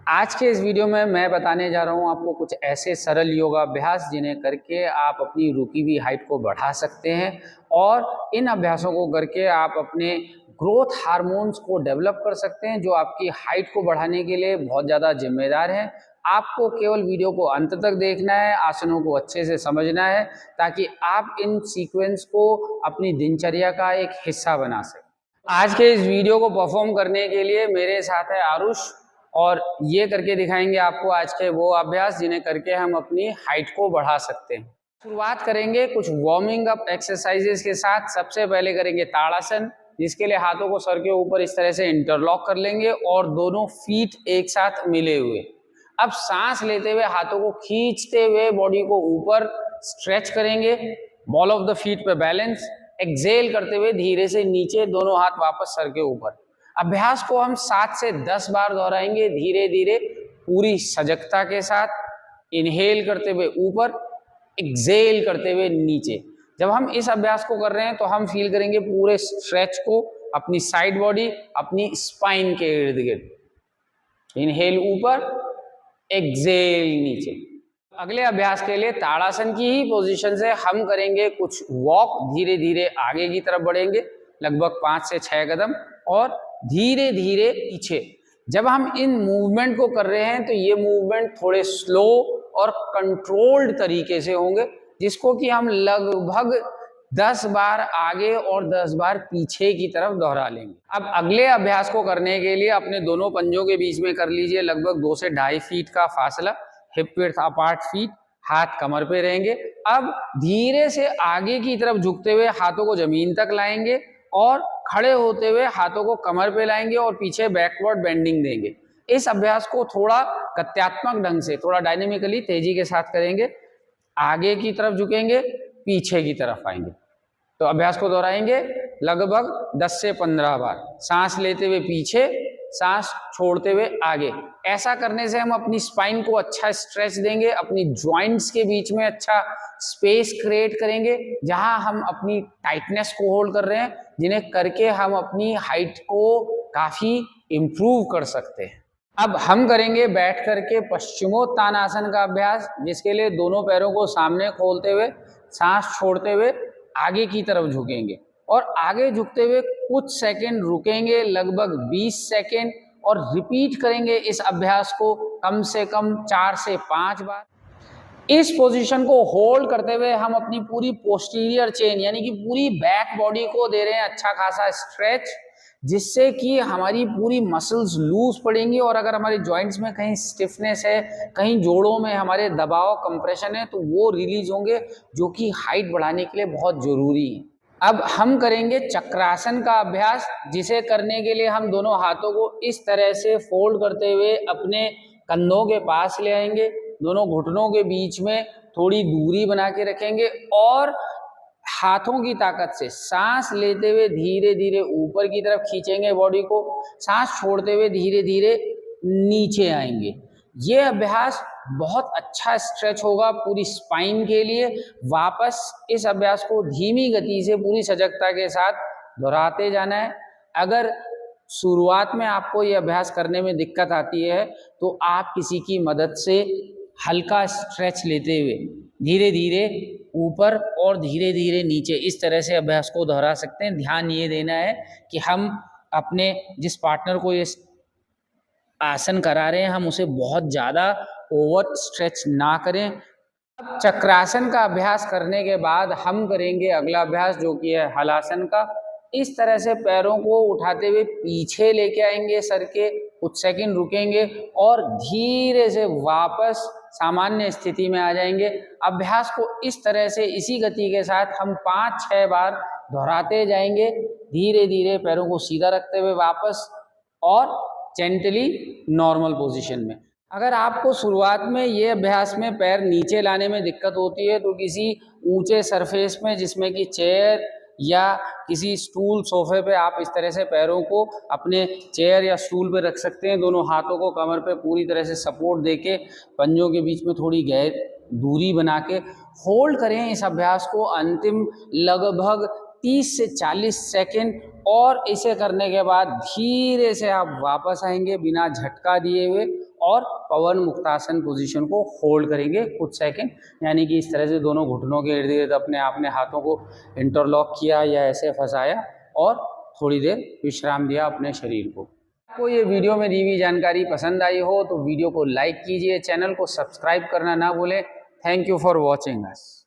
आज के इस वीडियो में मैं बताने जा रहा हूँ आपको कुछ ऐसे सरल योगाभ्यास जिन्हें करके आप अपनी रुकी हुई हाइट को बढ़ा सकते हैं और इन अभ्यासों को करके आप अपने ग्रोथ हार्मोन्स को डेवलप कर सकते हैं जो आपकी हाइट को बढ़ाने के लिए बहुत ज़्यादा जिम्मेदार हैं। आपको केवल वीडियो को अंत तक देखना है, आसनों को अच्छे से समझना है ताकि आप इन सीक्वेंस को अपनी दिनचर्या का एक हिस्सा बना सकें। आज के इस वीडियो को परफॉर्म करने के लिए मेरे साथ है आरुष और ये करके दिखाएंगे आपको आज के वो अभ्यास जिन्हें करके हम अपनी हाइट को बढ़ा सकते हैं। शुरुआत करेंगे कुछ वार्मिंग अप एक्सरसाइजेस के साथ। सबसे पहले करेंगे ताड़ासन, जिसके लिए हाथों को सर के ऊपर इस तरह से इंटरलॉक कर लेंगे और दोनों फीट एक साथ मिले हुए। अब सांस लेते हुए हाथों को खींचते हुए बॉडी को ऊपर स्ट्रेच करेंगे, बॉल ऑफ द फीट पे बैलेंस। एक्सेल करते हुए धीरे से नीचे, दोनों हाथ वापस सर के ऊपर। अभ्यास को हम 7 से 10 बार दोहराएंगे धीरे धीरे पूरी सजगता के साथ। इनहेल करते हुए ऊपर, एक्सेल करते हुए नीचे। जब हम इस अभ्यास को कर रहे हैं तो हम फील करेंगे पूरे स्ट्रेच को अपनी साइड बॉडी, अपनी स्पाइन के इर्द गिर्द। इनहेल ऊपर, एक्सेल नीचे। अगले अभ्यास के लिए ताड़ासन की ही पोजीशन से हम करेंगे कुछ वॉक। धीरे धीरे आगे की तरफ बढ़ेंगे लगभग 5 से 6 कदम और धीरे धीरे पीछे। जब हम इन मूवमेंट को कर रहे हैं तो ये मूवमेंट थोड़े स्लो और कंट्रोल्ड तरीके से होंगे, जिसको कि हम लगभग 10 बार आगे और 10 बार पीछे की तरफ दोहरा लेंगे। अब अगले अभ्यास को करने के लिए अपने दोनों पंजों के बीच में कर लीजिए लगभग 2 से 2.5 फीट का फासला। हिप विड्थ अपार्ट फीट, हाथ कमर पे रहेंगे। अब धीरे से आगे की तरफ झुकते हुए हाथों को जमीन तक लाएंगे और खड़े होते हुए हाथों को कमर पे लाएंगे और पीछे बैकवर्ड बेंडिंग देंगे। इस अभ्यास को थोड़ा गत्यात्मक ढंग से, थोड़ा डायनेमिकली तेजी के साथ करेंगे। आगे की तरफ झुकेंगे, पीछे की तरफ आएंगे। तो अभ्यास को दोहराएंगे लगभग 10 से 15 बार। सांस लेते हुए पीछे, सांस छोड़ते हुए आगे। ऐसा करने से हम अपनी स्पाइन को अच्छा स्ट्रेच देंगे, अपनी जॉइंट्स के बीच में अच्छा स्पेस क्रिएट करेंगे जहां हम अपनी टाइटनेस को होल्ड कर रहे हैं, जिन्हें करके हम अपनी हाइट को काफी इंप्रूव कर सकते हैं। अब हम करेंगे बैठ करके पश्चिमोत्तानासन का अभ्यास, जिसके लिए दोनों पैरों को सामने खोलते हुए सांस छोड़ते हुए आगे की तरफ झुकेंगे और आगे झुकते हुए कुछ सेकंड रुकेंगे, लगभग 20 सेकंड, और रिपीट करेंगे इस अभ्यास को कम से कम 4 से 5 बार। इस पोजीशन को होल्ड करते हुए हम अपनी पूरी पोस्टीरियर चेन यानी कि पूरी बैक बॉडी को दे रहे हैं अच्छा खासा स्ट्रेच, जिससे कि हमारी पूरी मसल्स लूज पड़ेंगी और अगर हमारे जॉइंट्स में कहीं स्टिफनेस है, कहीं जोड़ों में हमारे दबाव कंप्रेशन है, तो वो रिलीज होंगे, जो कि हाइट बढ़ाने के लिए बहुत जरूरी है। अब हम करेंगे चक्रासन का अभ्यास, जिसे करने के लिए हम दोनों हाथों को इस तरह से फोल्ड करते हुए अपने कंधों के पास ले आएंगे, दोनों घुटनों के बीच में थोड़ी दूरी बना के रखेंगे और हाथों की ताकत से सांस लेते हुए धीरे धीरे ऊपर की तरफ खींचेंगे बॉडी को, सांस छोड़ते हुए धीरे धीरे नीचे आएंगे। ये अभ्यास बहुत अच्छा स्ट्रेच होगा पूरी स्पाइन के लिए। वापस इस अभ्यास को धीमी गति से पूरी सजगता के साथ दोहराते जाना है। अगर शुरुआत में आपको ये अभ्यास करने में दिक्कत आती है तो आप किसी की मदद से हल्का स्ट्रेच लेते हुए धीरे धीरे ऊपर और धीरे धीरे नीचे इस तरह से अभ्यास को दोहरा सकते हैं। ध्यान ये देना है कि हम अपने जिस पार्टनर को ये आसन करा रहे हैं हम उसे बहुत ज़्यादा ओवर स्ट्रेच ना करें। अब चक्रासन का अभ्यास करने के बाद हम करेंगे अगला अभ्यास, जो कि है हलासन का। इस तरह से पैरों को उठाते हुए पीछे लेके आएंगे सर के, कुछ सेकंड रुकेंगे और धीरे से वापस सामान्य स्थिति में आ जाएंगे। अभ्यास को इस तरह से इसी गति के साथ हम 5-6 बार दोहराते जाएंगे, धीरे धीरे पैरों को सीधा रखते हुए वापस और जेंटली नॉर्मल पोजीशन में। अगर आपको शुरुआत में ये अभ्यास में पैर नीचे लाने में दिक्कत होती है तो किसी ऊंचे सरफेस में, जिसमें कि चेयर या किसी स्टूल सोफे पे, आप इस तरह से पैरों को अपने चेयर या स्टूल पे रख सकते हैं। दोनों हाथों को कमर पे पूरी तरह से सपोर्ट देके पंजों के बीच में थोड़ी गैर दूरी बना के होल्ड करें इस अभ्यास को अंतिम लगभग 30 से 40 सेकेंड। और इसे करने के बाद धीरे से आप वापस आएंगे बिना झटका दिए हुए और पवन मुक्तासन पोजीशन को होल्ड करेंगे कुछ सेकंड, यानी कि इस तरह से दोनों घुटनों के इर्द गिर्द अपने आपने हाथों को इंटरलॉक किया या ऐसे फंसाया और थोड़ी देर विश्राम दिया अपने शरीर को। आपको ये वीडियो में दी हुई जानकारी पसंद आई हो तो वीडियो को लाइक कीजिए, चैनल को सब्सक्राइब करना ना भूलें। Thank you for watching us.